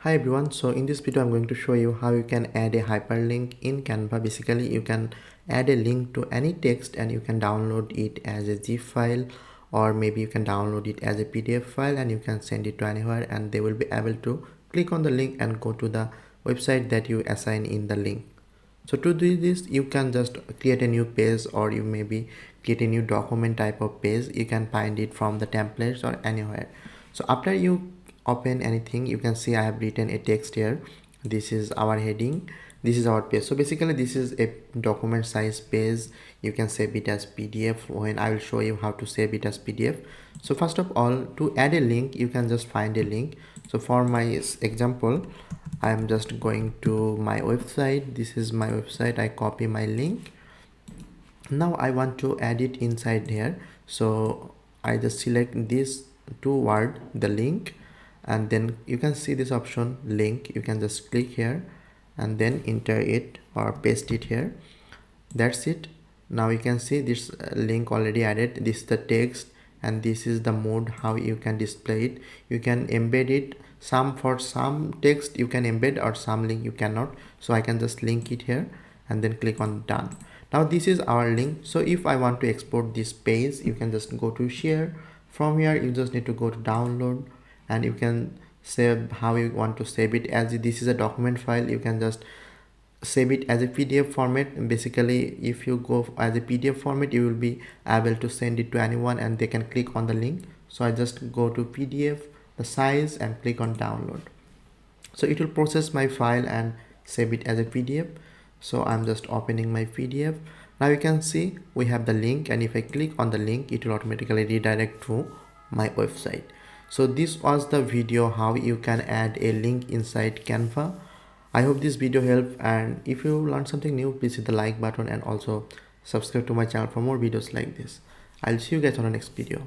Hi everyone, so in this video I'm going to show you how you can add a hyperlink in Canva. Basically you can add a link to any text and you can download it as a zip file, or maybe you can download it as a PDF file and you can send it to anywhere and they will be able to click on the link and go to the website that you assign in the link. So to do this you can just create a new page, or you maybe create a new document type of page. You can find it from the templates or anywhere. So after you open anything, you can see I have written a text here. This is our heading, this is our page. So basically this is a document size page. You can save it as PDF when I will show you how to save it as PDF. So first of all, to add a link you can just find a link. So for my example, I'm just going to my website. This is my website. I copy my link. Now I want to add it inside here. So I just select this two word, the link, and then you can see this option link. You can just click here and then enter it or paste it here. That's it. Now you can see this link already added. This is the text and this is the mode how you can display it. You can embed it. For some text you can embed, or some link you cannot. So I can just link it here and then click on done. Now this is our link. So if I want to export this page, you can just go to share. From here you just need to go to download and you can save how you want to save it. As this is a document file, you can just save it as a PDF format. Basically if you go as a PDF format, you will be able to send it to anyone and they can click on the link. So I just go to PDF, the size, and click on download. So it will process my file and save it as a PDF. So I'm just opening my PDF. Now you can see we have the link, and if I click on the link it will automatically redirect to my website. So this was the video how you can add a link inside Canva. I hope this video helped, and if you learned something new, please hit the like button and also subscribe to my channel for more videos like this. I'll see you guys on the next video.